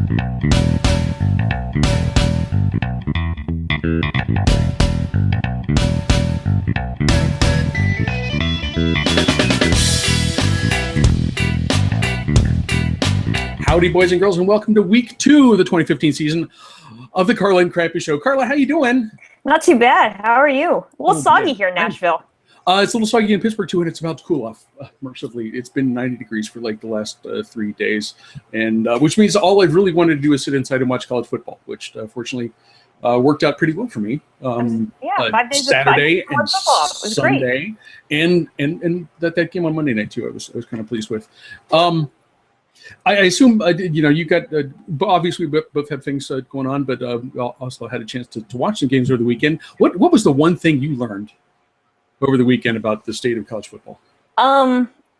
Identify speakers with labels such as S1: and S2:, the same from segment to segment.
S1: Howdy, boys and girls, and welcome to week 2 of the 2015 season of the Carla and Crappy Show. Carla, how you doing?
S2: Not too bad. How are you? A little soggy here in Nashville.
S1: It's a little soggy in Pittsburgh, too, and it's about to cool off mercifully. It's been 90 degrees for like the last 3 days, and which means all I've really wanted to do is sit inside and watch college football, which fortunately worked out pretty well for me.
S2: 5 days
S1: Saturday
S2: of
S1: and Sunday, and that game on Monday night, too, I was kind of pleased with. I assume, you got, obviously we both have things going on, but also had a chance to watch some games over the weekend. What was the one thing you learned over the weekend about the state of college football?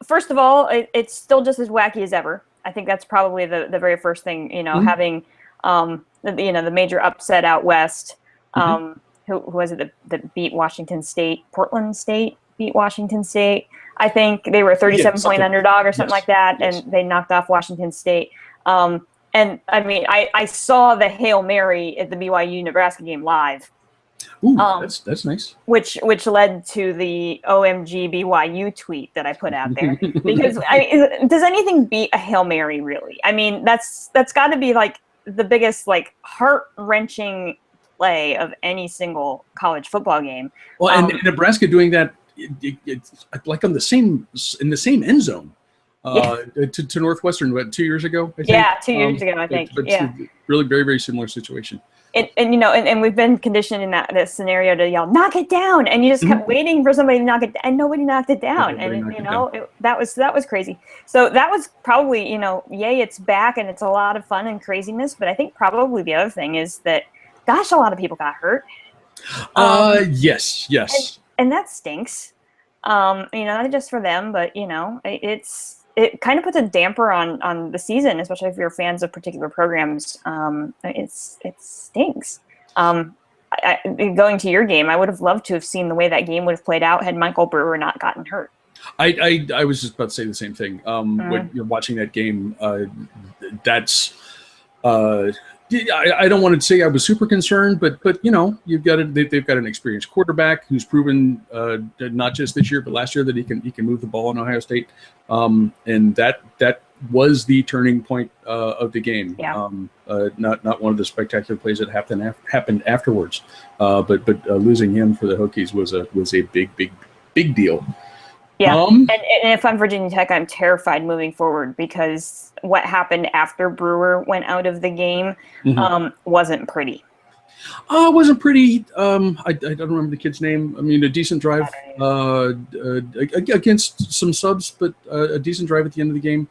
S2: First of all, it's still just as wacky as ever. I think that's probably the very first thing, having, the major upset out west. Who was it that beat Washington State? Portland State beat Washington State. I think they were a 37-point underdog or something like that, and they knocked off Washington State. And I mean, I saw the Hail Mary at the BYU-Nebraska game live.
S1: Ooh, that's nice.
S2: Which led to the OMG BYU tweet that I put out there. Because does anything beat a Hail Mary, really? I mean, that's got to be like the biggest heart-wrenching play of any single college football game.
S1: Well, and Nebraska doing that. It's like in the same end zone to Northwestern, 2 years ago, I think?
S2: Yeah, 2 years ago, I think.
S1: Really very, very similar situation.
S2: And we've been conditioned in that scenario to yell, knock it down. And you just kept waiting for somebody to knock it down, and nobody knocked it down. That was crazy. So that was probably, yay, it's back and it's a lot of fun and craziness. But I think probably the other thing is that, gosh, a lot of people got hurt.
S1: Yes.
S2: And that stinks, not just for them, but, it kind of puts a damper on the season, especially if you're fans of particular programs. It stinks. Going to your game, I would have loved to have seen the way that game would have played out had Michael Brewer not gotten hurt.
S1: I was just about to say the same thing. When you're watching that game, that's I don't want to say I was super concerned, but they've got an experienced quarterback who's proven not just this year but last year that he can move the ball in Ohio State, and that was the turning point of the game.
S2: Yeah.
S1: Not one of the spectacular plays that happened afterwards, but losing him for the Hokies was a big deal.
S2: Yeah, and if I'm Virginia Tech, I'm terrified moving forward because what happened after Brewer went out of the game wasn't pretty.
S1: It wasn't pretty. I don't remember the kid's name. I mean, a decent drive against some subs, but a decent drive at the end of the game.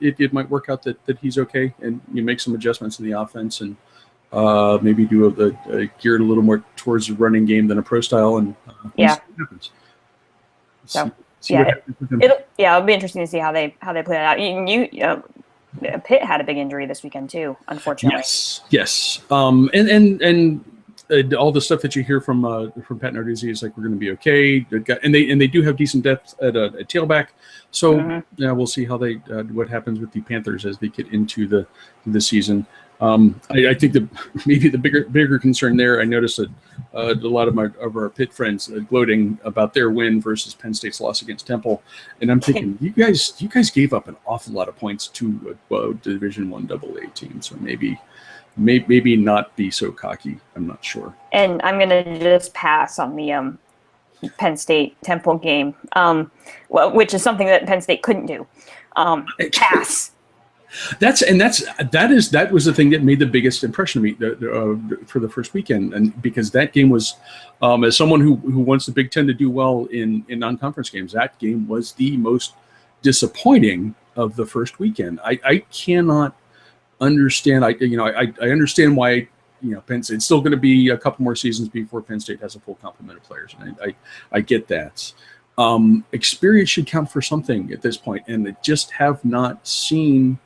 S1: It might work out that he's okay, and you make some adjustments in the offense and maybe do a geared a little more towards a running game than a pro style, and see what happens.
S2: It'll be interesting to see how they play that out. Pitt had a big injury this weekend too, unfortunately.
S1: Yes. And all the stuff that you hear from Pat Narduzzi is like, we're going to be okay. And they do have decent depth at tailback. So we'll see how what happens with the Panthers as they get into the season. I think maybe the bigger concern there, I noticed that a lot of our Pitt friends gloating about their win versus Penn State's loss against Temple, and I'm thinking, you guys gave up an awful lot of points to a Division I AA team, so maybe not be so cocky. I'm not sure. And
S2: I'm gonna just pass on the Penn State Temple game, which is something that Penn State couldn't do. Pass. That
S1: was the thing that made the biggest impression on me for the first weekend, and because that game was, as someone who wants the Big Ten to do well in non-conference games, that game was the most disappointing of the first weekend. I cannot understand. I understand why Penn State, it's still going to be a couple more seasons before Penn State has a full complement of players, and I get that. Experience should count for something at this point, and they just have not seen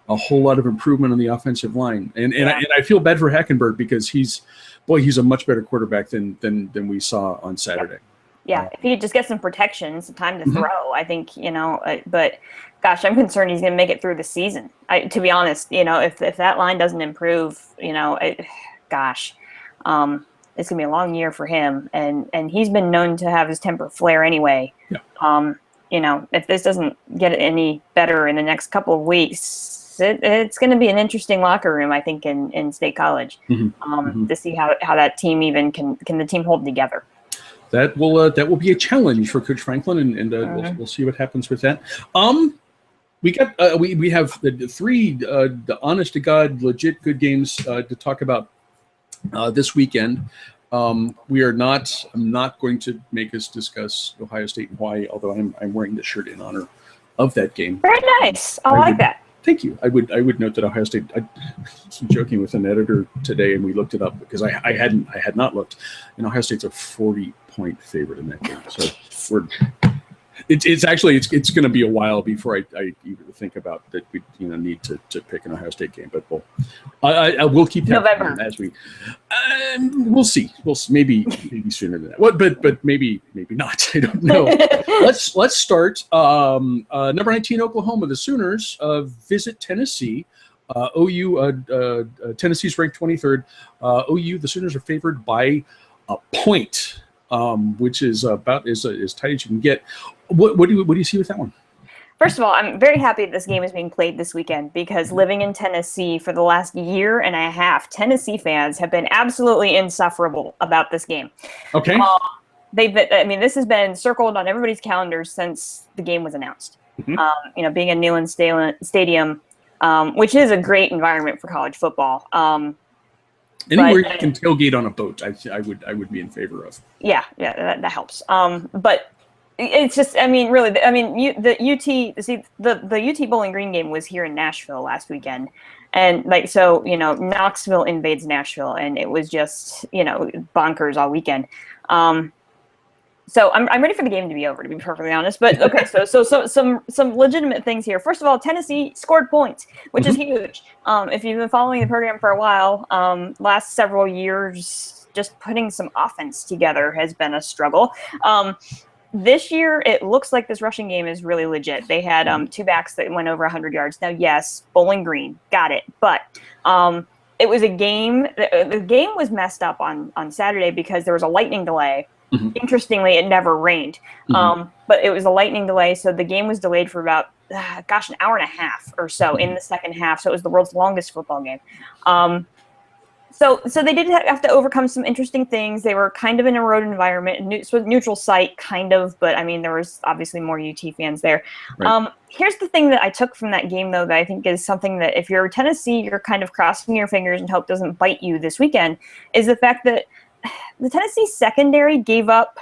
S1: a whole lot of improvement on the offensive line. And I feel bad for Hackenberg because he's a much better quarterback than we saw on Saturday.
S2: Yeah, if he could just get some protection, some time to throw, I think, but gosh, I'm concerned he's going to make it through the season. To be honest, if that line doesn't improve, gosh, it's going to be a long year for him. And he's been known to have his temper flare anyway.
S1: Yeah.
S2: If this doesn't get any better in the next couple of weeks, it's going to be an interesting locker room, I think, in State College, to see how that team even can the team hold together.
S1: That will be a challenge for Coach Franklin, and we'll see what happens with that. We got we have the three the honest to God legit good games to talk about this weekend. I'm not going to make us discuss Ohio State and Hawaii, although I'm wearing this shirt in honor of that game.
S2: Very nice. I like that.
S1: Thank you. I would note that Ohio State. I was joking with an editor today, and we looked it up because I had not looked, and Ohio State's a 40-point favorite in that game. So it's going to be a while before I even think about that. We need to pick an Ohio State game, but I will keep that
S2: November
S1: as we. We'll see. Maybe sooner than that. What? But maybe not. I don't know. Let's start. Number 19 Oklahoma. The Sooners visit Tennessee. OU. Tennessee's ranked 23rd. OU. The Sooners are favored by a point, which is about as tight as you can get. What do you see with that one?
S2: First of all, I'm very happy that this game is being played this weekend because living in Tennessee for the last year and a half, Tennessee fans have been absolutely insufferable about this game.
S1: Okay.
S2: This has been circled on everybody's calendars since the game was announced. Being in Neyland Stadium, which is a great environment for college football.
S1: Anywhere you can tailgate on a boat, I would be in favor of.
S2: Yeah, that helps. But it's just, the UT Bowling Green game was here in Nashville last weekend, and Knoxville invades Nashville, and it was just bonkers all weekend. So I'm ready for the game to be over, to be perfectly honest. But okay, so some legitimate things here. First of all, Tennessee scored points, which is huge. If you've been following the program for a while, last several years, just putting some offense together has been a struggle. This year, it looks like this rushing game is really legit. They had two backs that went over 100 yards. Now, yes, Bowling Green, got it. But it was a game. The game was messed up on Saturday because there was a lightning delay. Interestingly, it never rained, but it was a lightning delay, so the game was delayed for about, an hour and a half or so in the second half. So it was the world's longest football game. So they did have to overcome some interesting things. They were kind of in a road environment, neutral site, kind of, but there was obviously more UT fans there. Right. Here's the thing that I took from that game, though, that I think is something that if you're Tennessee, you're kind of crossing your fingers and hope doesn't bite you this weekend, is the fact that the Tennessee secondary gave up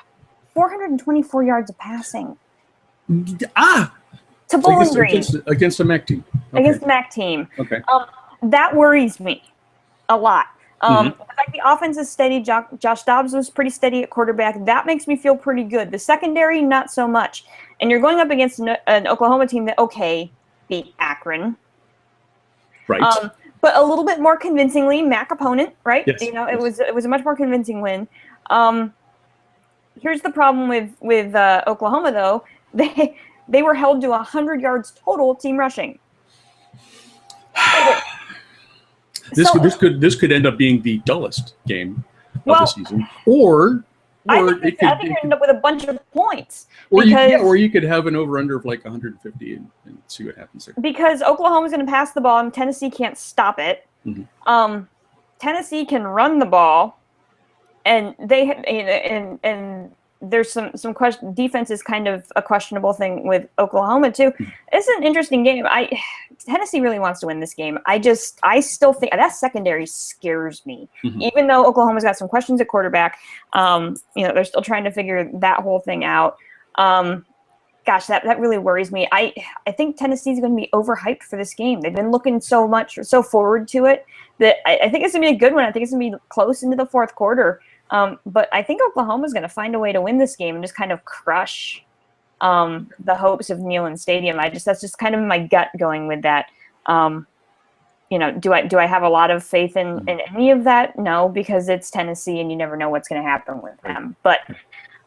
S2: 424 yards of passing. To Bowling Green.
S1: Against the MAC team. Okay.
S2: Against the MAC team.
S1: Okay.
S2: That worries me a lot. The fact the offense is steady. Josh Dobbs was pretty steady at quarterback. That makes me feel pretty good. The secondary, not so much. And you're going up against an Oklahoma team that, beat Akron.
S1: Right.
S2: But a little bit more convincingly, MAC opponent, right?
S1: Yes.
S2: It was a much more convincing win. Here's the problem with Oklahoma, though. They were held to 100 yards total team rushing.
S1: This could end up being the dullest game of the season, or
S2: I think you end up with a bunch of points.
S1: Or you could have an over-under of like 150 and see what happens there.
S2: Because Oklahoma's going to pass the ball and Tennessee can't stop it. Tennessee can run the ball, and there's some question. Defense is kind of a questionable thing with Oklahoma too. It's an interesting game. Tennessee really wants to win this game. I still think that secondary scares me. Even though Oklahoma's got some questions at quarterback, they're still trying to figure that whole thing out. That really worries me. I think Tennessee's going to be overhyped for this game. They've been looking so forward to it that I think it's going to be a good one. I think it's going to be close into the fourth quarter. But I think Oklahoma's going to find a way to win this game and just kind of crush the hopes of Neyland Stadium. That's just kind of my gut going with that. Do I have a lot of faith in any of that? No, because it's Tennessee and you never know what's going to happen with them. But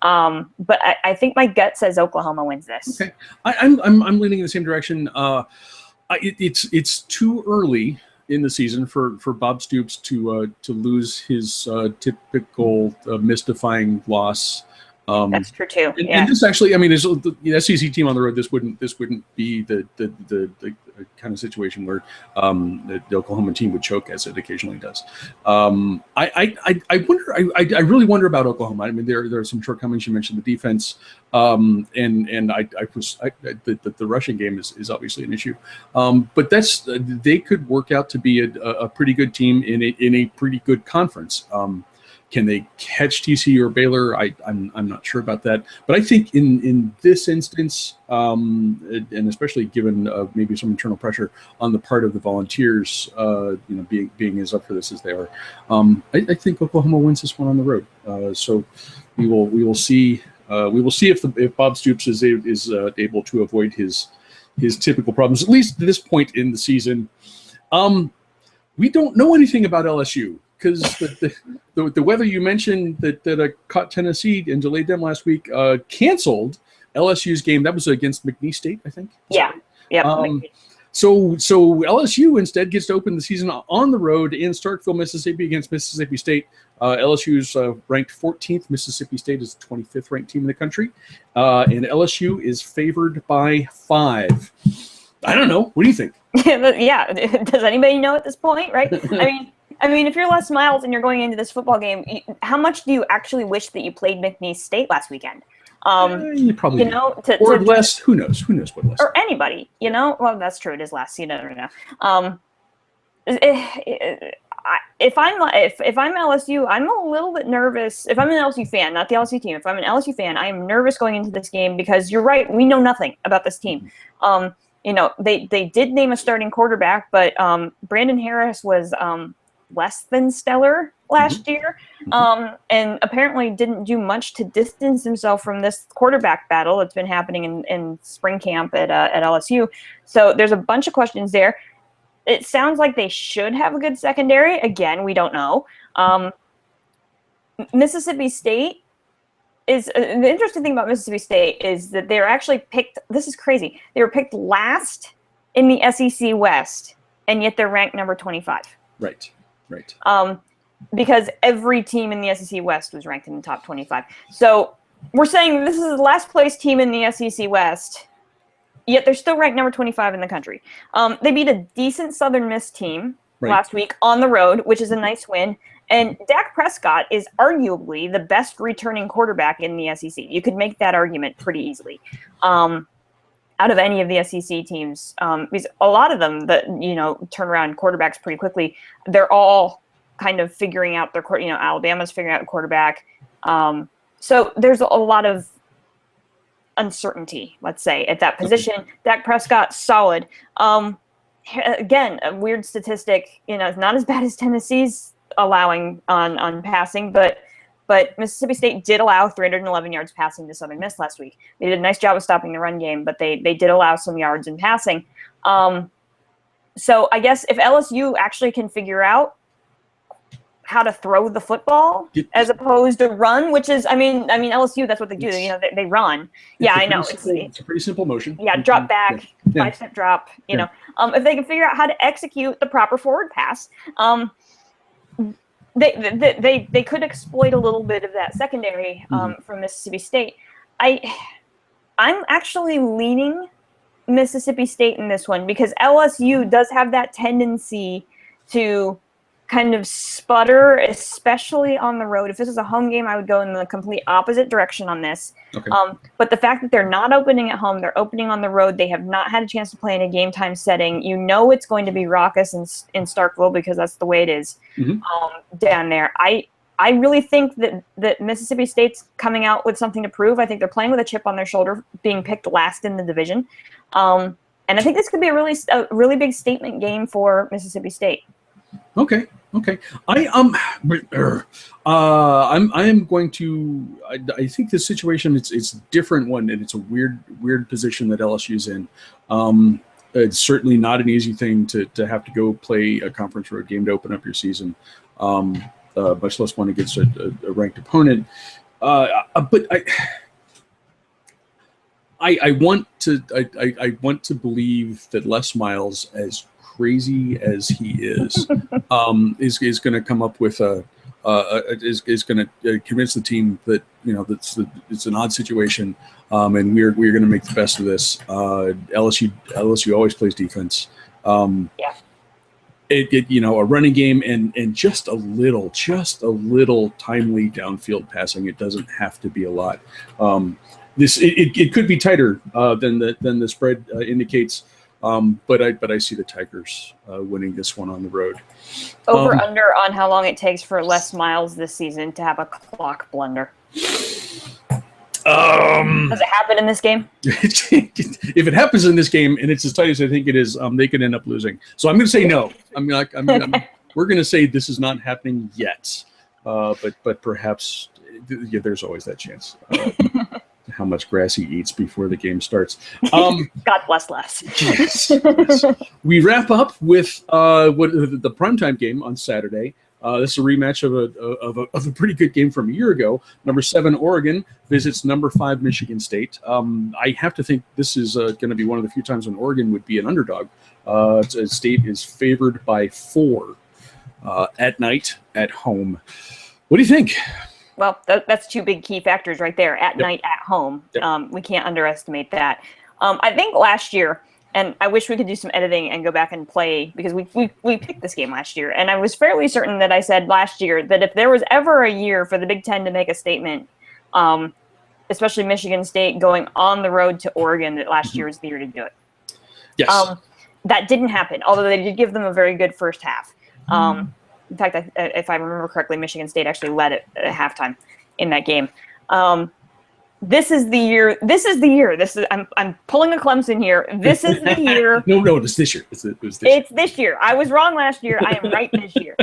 S2: But I think my gut says Oklahoma wins this.
S1: Okay, I'm leaning in the same direction. It's too early in the season for Bob Stoops to lose his typical mystifying loss.
S2: That's true too.
S1: And this actually, I mean, as the SEC team on the road, this wouldn't be the kind of situation where the Oklahoma team would choke, as it occasionally does. I wonder. I really wonder about Oklahoma. I mean, there are some shortcomings. You mentioned the defense, and the rushing game is obviously an issue. But they could work out to be a pretty good team in a pretty good conference. Can they catch TCU or Baylor? I'm not sure about that. But I think in this instance, and especially given maybe some internal pressure on the part of the Volunteers, being as up for this as they are, I think Oklahoma wins this one on the road. So we will see. We will see if Bob Stoops is able to avoid his typical problems, at least at this point in the season. We don't know anything about LSU. Because the weather you mentioned that caught Tennessee and delayed them last week canceled LSU's game. That was against McNeese State, I think.
S2: Yeah.
S1: So LSU instead gets to open the season on the road in Starkville, Mississippi, against Mississippi State. LSU's ranked 14th. Mississippi State is the 25th ranked team in the country, and LSU is favored by 5. I don't know. What do you think?
S2: Yeah. Does anybody know at this point? Right. I mean, if you're Les Miles and you're going into this football game, how much do you actually wish that you played McNeese State last weekend?
S1: You probably
S2: or
S1: Les. Who knows? Who knows what Les?
S2: Or anybody, Well, that's true. It is Les. You never know. If I'm LSU, I'm a little bit nervous. If I'm an LSU fan, not the LSU team. If I'm an LSU fan, I am nervous going into this game because you're right. We know nothing about this team. They did name a starting quarterback, but Brandon Harris was less than stellar last year, and apparently didn't do much to distance himself from this quarterback battle that's been happening in spring camp at LSU. So there's a bunch of questions there. It sounds like they should have a good secondary. Again, we don't know. Mississippi State is the interesting thing about Mississippi State is that they're actually picked. This is crazy. They were picked last in the SEC West, and yet they're ranked number 25.
S1: Right.
S2: Because every team in the SEC West was ranked in the top 25. So we're saying this is the last place team in the SEC West, yet they're still ranked number 25 in the country. They beat a decent Southern Miss team last week on the road, which is a nice win. And Dak Prescott is arguably the best returning quarterback in the SEC. You could make that argument pretty easily. Out of any of the SEC teams, because a lot of them that turn around quarterbacks pretty quickly, they're all kind of figuring out their Alabama's figuring out a quarterback. So there's a lot of uncertainty, let's say, at that position. Dak Prescott, solid. Again, a weird statistic. It's not as bad as Tennessee's allowing on passing, but Mississippi State did allow 311 yards passing to Southern Miss last week. They did a nice job of stopping the run game, but they did allow some yards in passing. So I guess if LSU actually can figure out how to throw the football as opposed to run, which is, I mean LSU, that's what they do. They run. Yeah, I know.
S1: It's a pretty simple motion.
S2: Yeah, drop back, 5-step drop. If they can figure out how to execute the proper forward pass, They could exploit a little bit of that secondary from Mississippi State. I'm actually leaning Mississippi State in this one because LSU does have that tendency to kind of sputter, especially on the road. If this is a home game, I would go in the complete opposite direction on this.
S1: Okay.
S2: But the fact that they're not opening at home, they're opening on the road, they have not had a chance to play in a game time setting. It's going to be raucous in Starkville because that's the way it is down there. I really think that Mississippi State's coming out with something to prove. I think they're playing with a chip on their shoulder, being picked last in the division. And I think this could be a really big statement game for Mississippi State.
S1: Okay. I am going to. I think this situation it's a different one, and it's a weird position that LSU's in. It's certainly not an easy thing to have to go play a conference road game to open up your season, much less one against a ranked opponent. But I want to believe that Les Miles, as crazy as he is going to come up with is going to convince the team that it's an odd situation, and we're going to make the best of this. LSU always plays defense.
S2: Yeah.
S1: A running game and just a little timely downfield passing. It doesn't have to be a lot. It could be tighter than the spread indicates, but I see the Tigers winning this one on the road.
S2: Over under on how long it takes for Les Miles this season to have a clock blunder. Does it happen in this game?
S1: If it happens in this game and it's as tight as I think it is, they could end up losing. So I'm going to say no. We're going to say this is not happening yet, but perhaps there's always that chance. How much grass he eats before the game starts.
S2: God bless Les.
S1: Yes. We wrap up with the primetime game on Saturday. This is a rematch of a pretty good game from a year ago. Number 7 Oregon visits number 5 Michigan State. I have to think this is going to be one of the few times when Oregon would be an underdog. State is favored by 4 at night at home. What do you think?
S2: Well, that's 2 big key factors right there. At night, at home. Yep. We can't underestimate that. I think last year, and I wish we could do some editing and go back and play, because we picked this game last year. And I was fairly certain that I said last year that if there was ever a year for the Big Ten to make a statement, especially Michigan State going on the road to Oregon, that last year was the year to do it.
S1: Yes.
S2: That didn't happen, although they did give them a very good first half. In fact, if I remember correctly, Michigan State actually led it at halftime in that game. This is the year. I'm pulling a Clemson here. This is the year.
S1: No, it's this year. It's
S2: this year. I was wrong last year. I am right this year.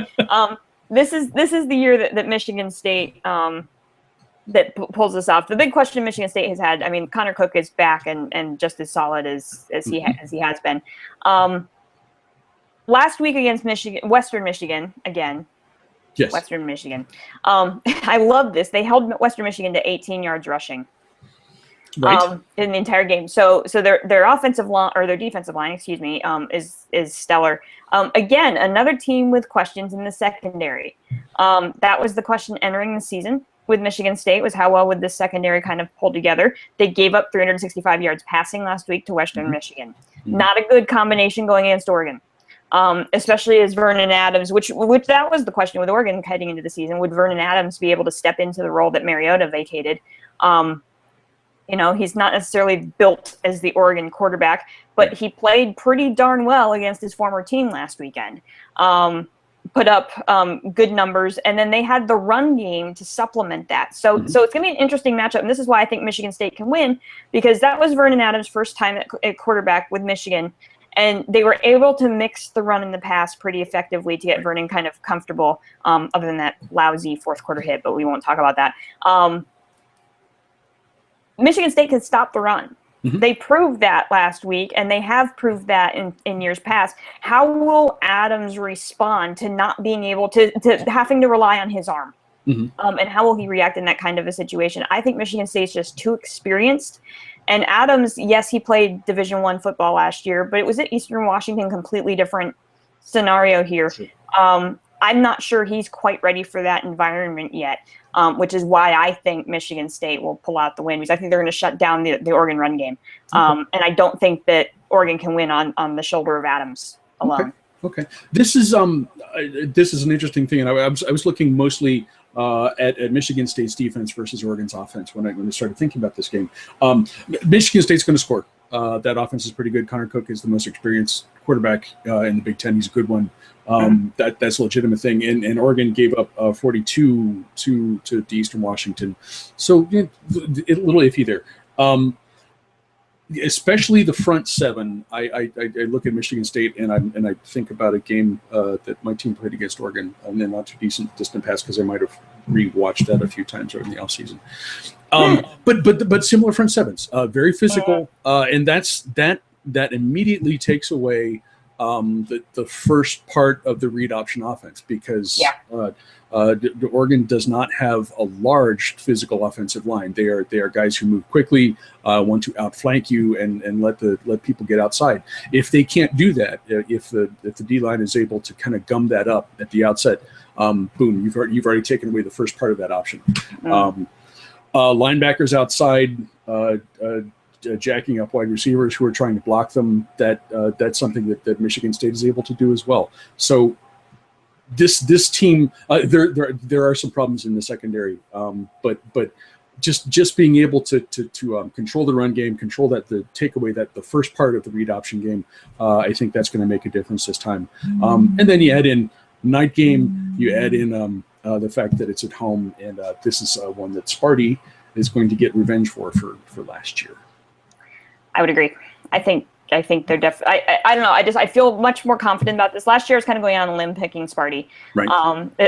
S2: This is the year that Michigan State that pulls this off. The big question Michigan State has had. I mean, Connor Cook is back and just as solid as he has been. Last week against Western Michigan again.
S1: Yes.
S2: Western Michigan. I love this. They held Western Michigan to 18 yards rushing.
S1: Right.
S2: In the entire game. So their offensive line, or their defensive line, excuse me, is stellar. Again, another team with questions in the secondary. That was the question entering the season with Michigan State, was how well would this secondary kind of pull together. They gave up 365 yards passing last week to Western Michigan. Not a good combination going against Oregon. Especially as Vernon Adams, which that was the question with Oregon heading into the season. Would Vernon Adams be able to step into the role that Mariota vacated? He's not necessarily built as the Oregon quarterback, but he played pretty darn well against his former team last weekend. Put up good numbers, and then they had the run game to supplement that. So it's going to be an interesting matchup, and this is why I think Michigan State can win, because that was Vernon Adams' first time at quarterback with Michigan. And they were able to mix the run and the pass pretty effectively to get Vernon kind of comfortable, other than that lousy fourth quarter hit, but we won't talk about that. Michigan State can stop the run. They proved that last week, and they have proved that in years past. How will Adams respond to not being able to having to rely on his arm? And how will he react in that kind of a situation? I think Michigan State's just too experienced. And Adams, yes, he played Division I football last year, but it was at Eastern Washington, completely different scenario here. I'm not sure he's quite ready for that environment yet, which is why I think Michigan State will pull out the win, because I think they're going to shut down the Oregon run game. And I don't think that Oregon can win on the shoulder of Adams alone.
S1: Okay. This is an interesting thing, and I was looking mostly at Michigan State's defense versus Oregon's offense when I started thinking about this game. Michigan State's going to score. That offense is pretty good. Connor Cook is the most experienced quarterback in the Big Ten. He's a good one. That's a legitimate thing. And Oregon gave up 42 to Eastern Washington. So a little iffy there. Especially the front seven. I look at Michigan State and I think about a game that my team played against Oregon, and then not too distant past, because I might have rewatched that a few times during the offseason. But similar front sevens, very physical, and that immediately takes away the first part of the read option offense, because Oregon does not have a large physical offensive line. They are guys who move quickly, want to outflank you and let people get outside. If they can't do that, if the D line is able to kind of gum that up at the outset, boom, you've already taken away the first part of that option. Linebackers outside, jacking up wide receivers who are trying to block them. That's something that Michigan State is able to do as well. So this team, there are some problems in the secondary, but just being able to control the run game, take away the first part of the read option game, I think that's going to make a difference this time. And then you add in night game, you add in the fact that it's at home, and this is one that Sparty is going to get revenge for last year.
S2: I would agree. I think they're definitely. I don't know. I feel much more confident about this. Last year I was kind of going on a limb picking Sparty. Right.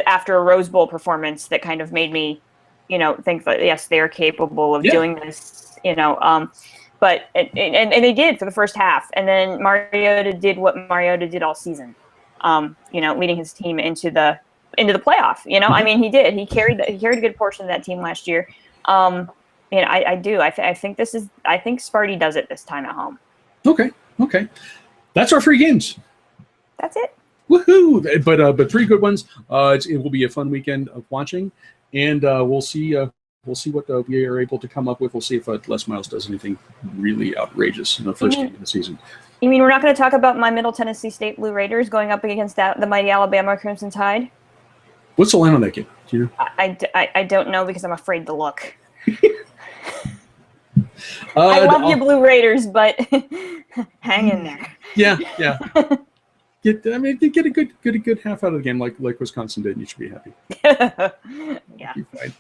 S2: After a Rose Bowl performance that kind of made me, think that yes, they are capable of doing this. But and they did for the first half, and then Mariota did what Mariota did all season. Leading his team into the playoff. I mean, he did. He carried a good portion of that team last year. I do. I think Sparty does it this time at home. Okay.
S1: That's our 3 games.
S2: That's it.
S1: Woohoo! But 3 good ones. It will be a fun weekend of watching, and we'll see what we are able to come up with. We'll see if Les Miles does anything really outrageous in the first game of the season.
S2: You mean we're not going to talk about my Middle Tennessee State Blue Raiders going up against the mighty Alabama Crimson Tide?
S1: What's the line on that game? Do you know?
S2: I don't know because I'm afraid to look. I love you, Blue Raiders, but hang in there.
S1: Yeah. Get a good half out of the game like Wisconsin did, and you should be happy.
S2: Yeah.
S1: Fine.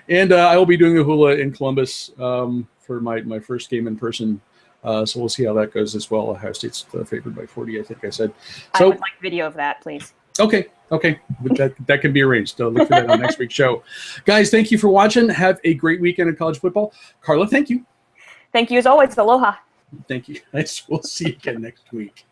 S1: And I will be doing the hula in Columbus for my first game in person. So we'll see how that goes as well. Ohio State's favored by 40, I think I said. So,
S2: I would like video of that, please.
S1: Okay. That can be arranged. Look for that on next week's show. Guys, thank you for watching. Have a great weekend of college football. Carla, thank you.
S2: Thank you as always. Aloha.
S1: Thank you, guys. We'll see you again next week.